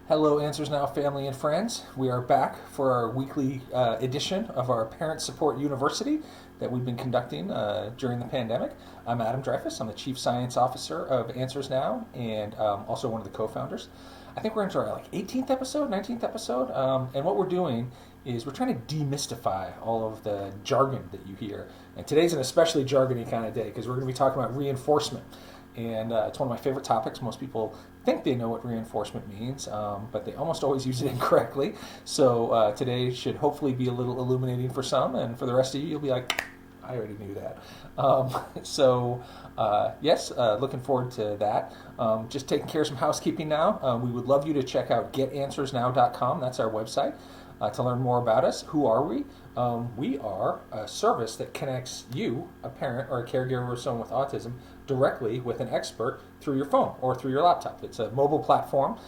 Hello, Answers Now family and friends. We are back for our weekly edition of our Parent Support University that we've been conducting during the pandemic. I'm Adam Dreyfus. I'm the Chief Science Officer of Answers Now and also one of the co-founders. I think we're into our 18th episode, 19th episode, and what we're doing is we're trying to demystify all of the jargon that you hear. And today's an especially jargony kind of day because we're going to be talking about reinforcement. And it's one of my favorite topics. Most people think they know what reinforcement means, but they almost always use it incorrectly. So today should hopefully be a little illuminating for some, and for the rest of you, you'll be like, I already knew that. Yes, looking forward to that. Just taking care of some housekeeping now. We would love you to check out getanswersnow.com. That's our website. To learn more about us. Who are we? We are a service that connects you, a parent or a caregiver of someone with autism, directly with an expert through your phone or through your laptop. It's a mobile platform,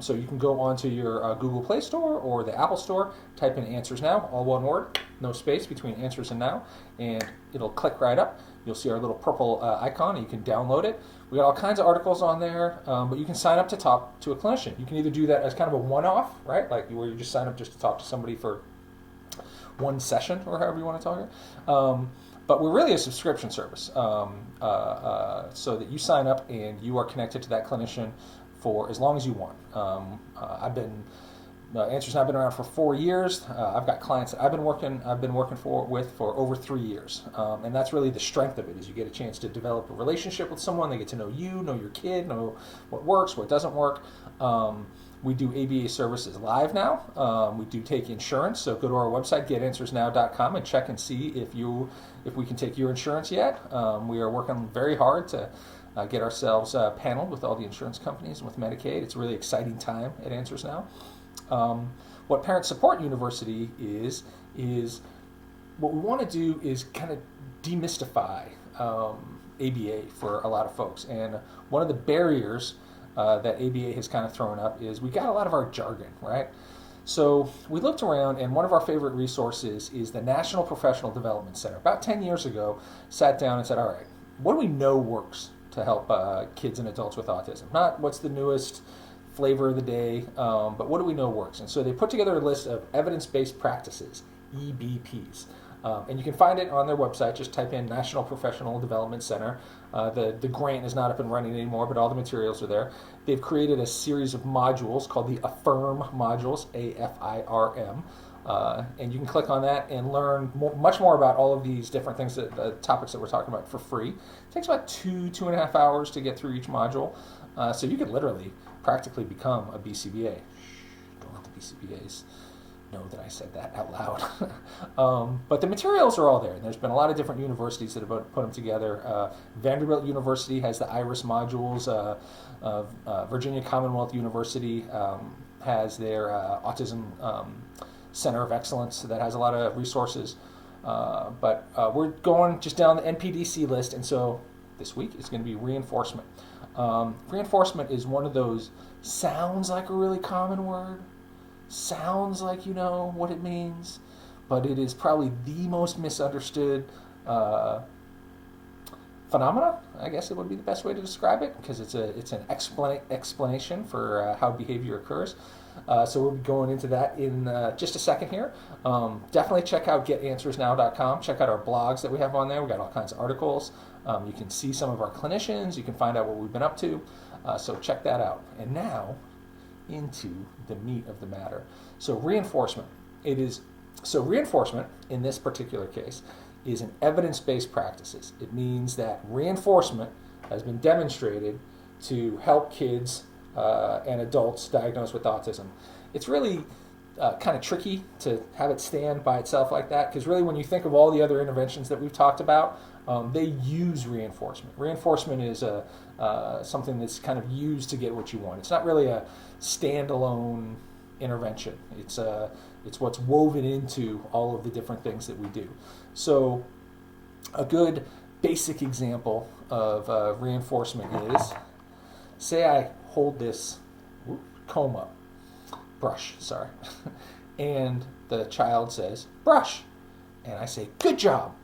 so you can go onto your Google Play Store or the Apple Store, type in Answers Now, all one word, no space between Answers and Now, and it'll click right up. You'll see our little purple icon, and you can download it. We got all kinds of articles on there, but you can sign up to talk to a clinician. You can either do that as kind of a one-off, right, like where you just sign up just to talk to somebody for one session or however you want to talk here. But we're really a subscription service, so that you sign up and you are connected to that clinician for as long as you want. Answers Now have been around for 4 years. I've got clients that I've been working with for over 3 years, and that's really the strength of it. Is you get a chance to develop a relationship with someone. They get to know you, know your kid, know what works, what doesn't work. We do ABA services live now. We do take insurance, so go to our website, getanswersnow.com, and check and see if we can take your insurance yet. We are working very hard to get ourselves paneled with all the insurance companies and with Medicaid. It's a really exciting time at Answers Now. What Parent Support University is what we want to do is kind of demystify ABA for a lot of folks. And one of the barriers that ABA has kind of thrown up is we got a lot of our jargon, right? So we looked around, and one of our favorite resources is the National Professional Development Center. About 10 years ago, sat down and said, all right, what do we know works to help kids and adults with autism? Not what's the newest flavor of the day, but what do we know works? And so they put together a list of evidence-based practices, EBPs. And you can find it on their website. Just type in National Professional Development Center. The grant is not up and running anymore, but all the materials are there. They've created a series of modules called the AFIRM modules, AFIRM. And you can click on that and learn much more about all of these different things, the topics that we're talking about for free. It takes about 2.5 hours to get through each module. So you could literally practically become a BCBA. Don't let the BCBAs know that I said that out loud. But the materials are all there. There's been a lot of different universities that have put them together. Vanderbilt University has the IRIS modules. Virginia Commonwealth University has their Autism Center of Excellence that has a lot of resources. But we're going just down the NPDC list, and so this week is going to be reinforcement. Reinforcement is one of those, sounds like a really common word, sounds like you know what it means, but it is probably the most misunderstood phenomena. I guess it would be the best way to describe it, because it's an explanation for how behavior occurs. So we'll be going into that in just a second here. Definitely check out getanswersnow.com. Check out our blogs that we have on there. We got all kinds of articles. You can see some of our clinicians. You can find out what we've been up to. So check that out. And now into the meat of the matter. So reinforcement. Reinforcement in this particular case is an evidence-based practices. It means that reinforcement has been demonstrated to help kids and adults diagnosed with autism. It's really kind of tricky to have it stand by itself like that, because really when you think of all the other interventions that we've talked about, they use reinforcement. Reinforcement is something that's kind of used to get what you want. It's not really a standalone intervention. It's what's woven into all of the different things that we do. So a good basic example of reinforcement is, say I hold this brush, and the child says, brush, and I say, good job.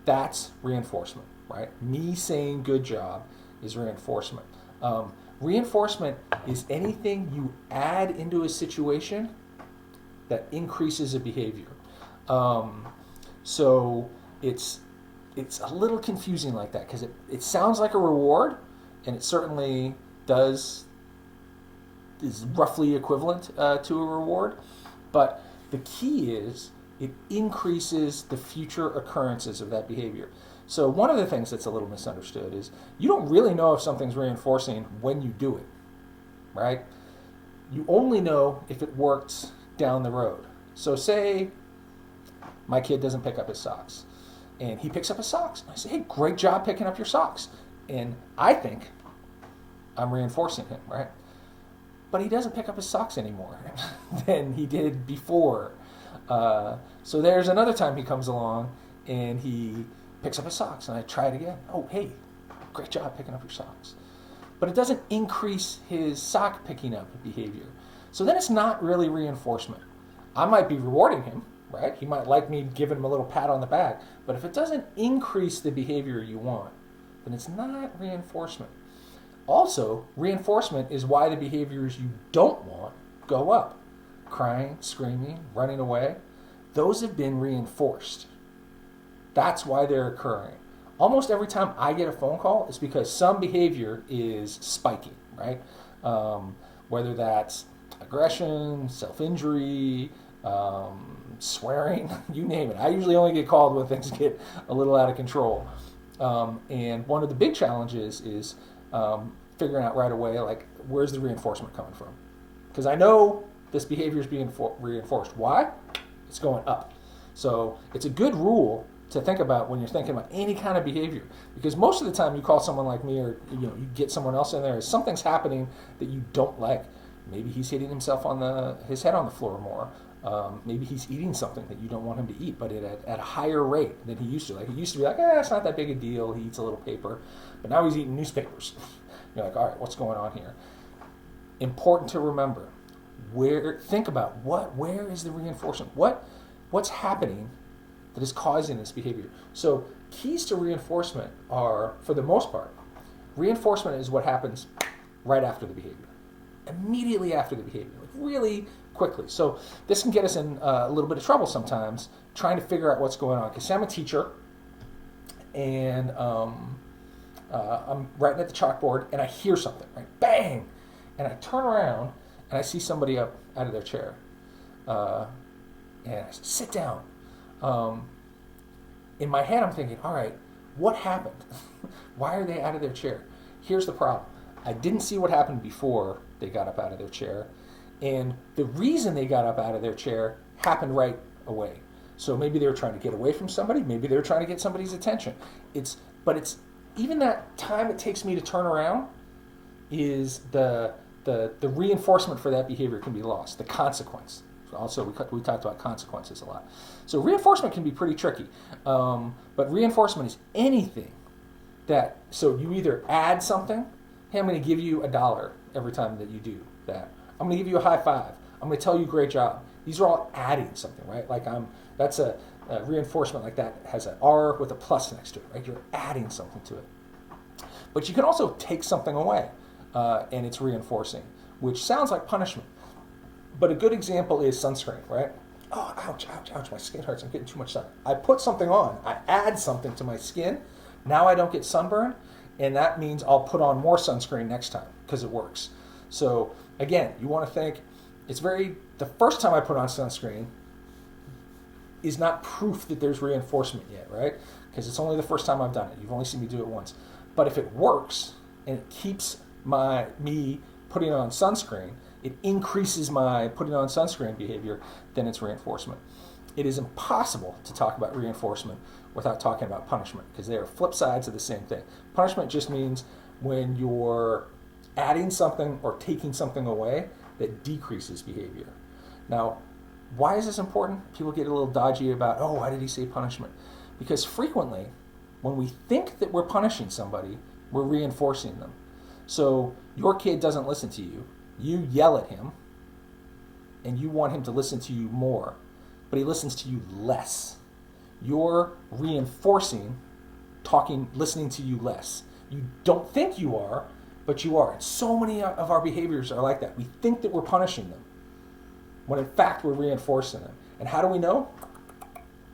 That's reinforcement, right? Me saying good job is reinforcement. Reinforcement is anything you add into a situation that increases a behavior. So it's a little confusing like that because it sounds like a reward, and it certainly is roughly equivalent to a reward. But the key is it increases the future occurrences of that behavior. So one of the things that's a little misunderstood is you don't really know if something's reinforcing when you do it, right? You only know if it works down the road. So say my kid doesn't pick up his socks, and he picks up his socks. I say, hey, great job picking up your socks. And I think I'm reinforcing him, right? But he doesn't pick up his socks anymore than he did before. So there's another time he comes along and he picks up his socks, and I try it again. Oh, hey, great job picking up your socks. But it doesn't increase his sock picking up behavior. So then it's not really reinforcement. I might be rewarding him, right? He might like me giving him a little pat on the back. But if it doesn't increase the behavior you want, then it's not reinforcement. Also, reinforcement is why the behaviors you don't want go up. Crying, screaming, running away, those have been reinforced. That's why they're occurring. Almost every time I get a phone call, it's because some behavior is spiking, right? Whether that's aggression, self-injury, swearing, you name it. I usually only get called when things get a little out of control. And one of the big challenges is figuring out right away, like, where's the reinforcement coming from? Because I know this behavior is being reinforced. Why? It's going up. So it's a good rule to think about when you're thinking about any kind of behavior, because most of the time you call someone like me, or you get someone else in there, something's happening that you don't like. Maybe he's hitting himself on his head on the floor more. Maybe he's eating something that you don't want him to eat, but at a higher rate than he used to. Like, he used to be like, it's not that big a deal. He eats a little paper, but now he's eating newspapers. You're like, all right, what's going on here? Important to remember. Think about where is the reinforcement? What's happening that is causing this behavior? So keys to reinforcement are, for the most part, reinforcement is what happens right after the behavior, immediately after the behavior, like really quickly. So this can get us in a little bit of trouble sometimes trying to figure out what's going on. Because I'm a teacher, and I'm writing at the chalkboard, and I hear something, right? Bang! And I turn around, and I see somebody up out of their chair. And I say, sit down. In my head, I'm thinking, all right, what happened? Why are they out of their chair? Here's the problem. I didn't see what happened before they got up out of their chair. And the reason they got up out of their chair happened right away. So maybe they were trying to get away from somebody. Maybe they were trying to get somebody's attention. But it's even that time it takes me to turn around is the reinforcement for that behavior can be lost, the consequence. Also, we talked about consequences a lot. So reinforcement can be pretty tricky. But reinforcement is anything so you either add something. Hey, I'm going to give you $1 every time that you do that. I'm going to give you a high five. I'm going to tell you great job. These are all adding something, right? Like that's a reinforcement like that has an R with a plus next to it, right? You're adding something to it. But you can also take something away, and it's reinforcing, which sounds like punishment. But a good example is sunscreen, right? Oh, ouch, ouch, ouch, my skin hurts, I'm getting too much sun. I put something on, I add something to my skin, now I don't get sunburn, and that means I'll put on more sunscreen next time, because it works. So, again, you want to think, the first time I put on sunscreen is not proof that there's reinforcement yet, right? Because it's only the first time I've done it. You've only seen me do it once. But if it works, and it keeps me putting on sunscreen, it increases my putting on sunscreen behavior, then it's reinforcement. It is impossible to talk about reinforcement without talking about punishment, because they are flip sides of the same thing. Punishment just means when you're adding something or taking something away that decreases behavior. Now, why is this important? People get a little dodgy about, why did he say punishment? Because frequently, when we think that we're punishing somebody, we're reinforcing them. So your kid doesn't listen to you. You yell at him, and you want him to listen to you more, but he listens to you less. You're reinforcing listening to you less. You don't think you are, but you are. And so many of our behaviors are like that. We think that we're punishing them, when in fact we're reinforcing them. And how do we know?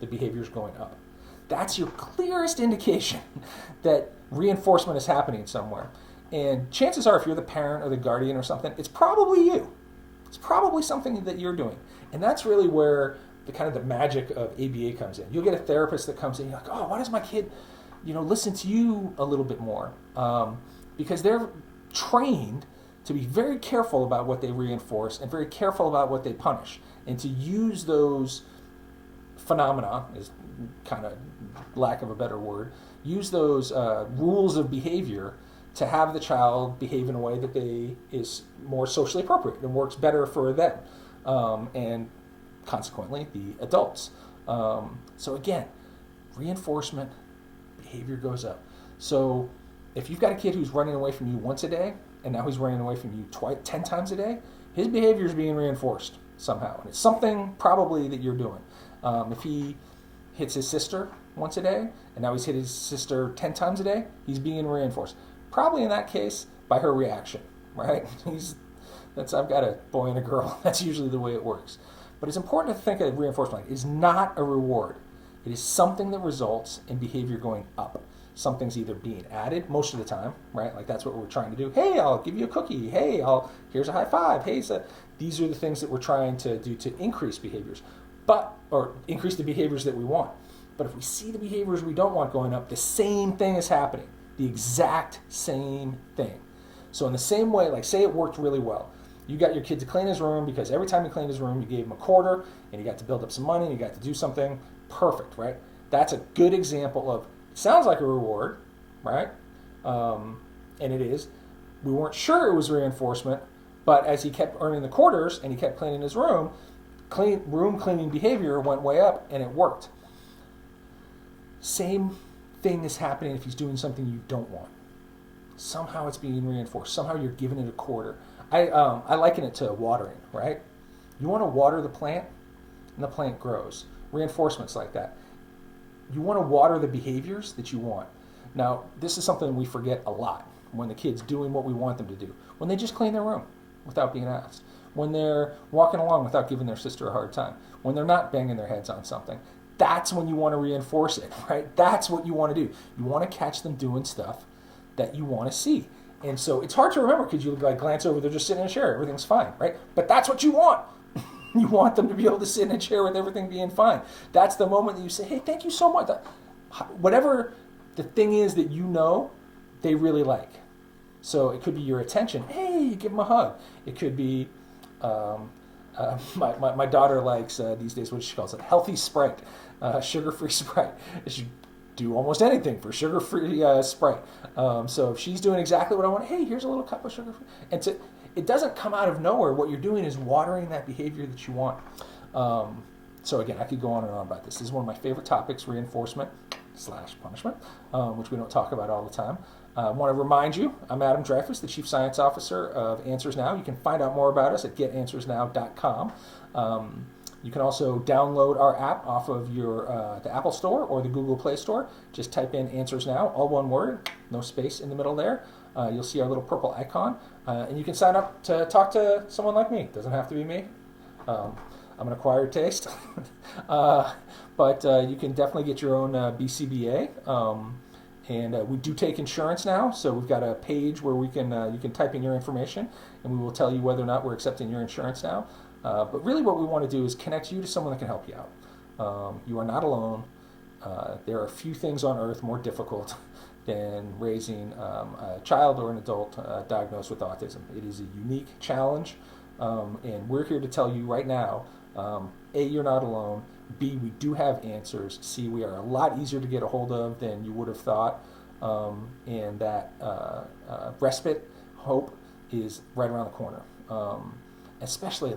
The behavior is going up. That's your clearest indication that reinforcement is happening somewhere. And chances are, if you're the parent or the guardian or something, it's probably you. It's probably something that you're doing. And that's really where the kind of the magic of ABA comes in. You'll get a therapist that comes in, you're like, oh, why does my kid, listen to you a little bit more? Because they're trained to be very careful about what they reinforce and very careful about what they punish, and to use those phenomena, is kind of lack of a better word, use those rules of behavior to have the child behave in a way that is more socially appropriate and works better for them, and consequently the adults. So again, reinforcement, behavior goes up. So if you've got a kid who's running away from you once a day, and now he's running away from you 10 times a day, his behavior is being reinforced somehow. And it's something probably that you're doing. If he hits his sister once a day, and now he's hit his sister 10 times a day, he's being reinforced. Probably in that case by her reaction, right? I've got a boy and a girl. That's usually the way it works. But it's important to think of reinforcement like it is not a reward. It is something that results in behavior going up. Something's either being added most of the time, right? Like that's what we're trying to do. Hey, I'll give you a cookie. Hey, here's a high five. Hey, these are the things that we're trying to do to increase behaviors, or increase the behaviors that we want. But if we see the behaviors we don't want going up, the same thing is happening. The exact same thing. So in the same way, like say it worked really well. You got your kid to clean his room because every time he cleaned his room, you gave him a quarter and he got to build up some money and he got to do something perfect, right? That's a good example of, sounds like a reward, right? And it is. We weren't sure it was reinforcement, but as he kept earning the quarters and he kept cleaning his room, room cleaning behavior went way up and it worked. Same thing is happening if he's doing something you don't want. Somehow it's being reinforced. Somehow you're giving it a quarter. I liken it to watering, right? You want to water the plant, and the plant grows. Reinforcement's like that. You want to water the behaviors that you want. Now, this is something we forget a lot when the kid's doing what we want them to do. When they just clean their room without being asked. When they're walking along without giving their sister a hard time. When they're not banging their heads on something. That's when you want to reinforce it, right? That's what you want to do. You want to catch them doing stuff that you want to see. And so it's hard to remember because you like glance over, they're just sitting in a chair, everything's fine, right? But that's what you want. You want them to be able to sit in a chair with everything being fine. That's the moment that you say, hey, thank you so much. Whatever the thing is that they really like. So it could be your attention. Hey, give them a hug. It could be, my daughter likes these days, what she calls it, healthy Sprite, sugar-free Sprite. She do almost anything for sugar-free Sprite. So if she's doing exactly what I want, hey, here's a little cup of sugar-free. And it doesn't come out of nowhere. What you're doing is watering that behavior that you want. So again, I could go on and on about this. This is one of my favorite topics, reinforcement/punishment, which we don't talk about all the time. I want to remind you, I'm Adam Dreyfus, the Chief Science Officer of AnswersNow. You can find out more about us at getanswersnow.com. You can also download our app off of the Apple Store or the Google Play Store. Just type in AnswersNow, all one word, no space in the middle there. You'll see our little purple icon. And you can sign up to talk to someone like me. It doesn't have to be me. I'm an acquired taste. But you can definitely get your own BCBA. And we do take insurance now, so we've got a page where you can type in your information, and we will tell you whether or not we're accepting your insurance now. But really what we want to do is connect you to someone that can help you out. You are not alone. There are a few things on earth more difficult than raising a child or an adult diagnosed with autism. It is a unique challenge, and we're here to tell you right now, A, you're not alone. B, we do have answers. C, we are a lot easier to get a hold of than you would have thought. And that respite, hope, is right around the corner. Especially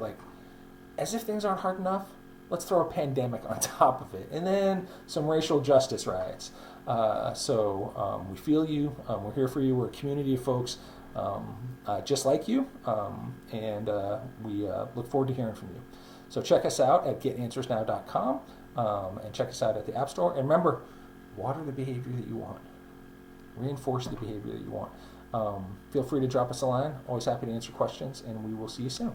as if things aren't hard enough, let's throw a pandemic on top of it. And then some racial justice riots. So we feel you. We're here for you. We're a community of folks just like you. And we look forward to hearing from you. So check us out at getanswersnow.com and check us out at the App Store. And remember, water the behavior that you want. Reinforce the behavior that you want. Feel free to drop us a line. Always happy to answer questions, and we will see you soon.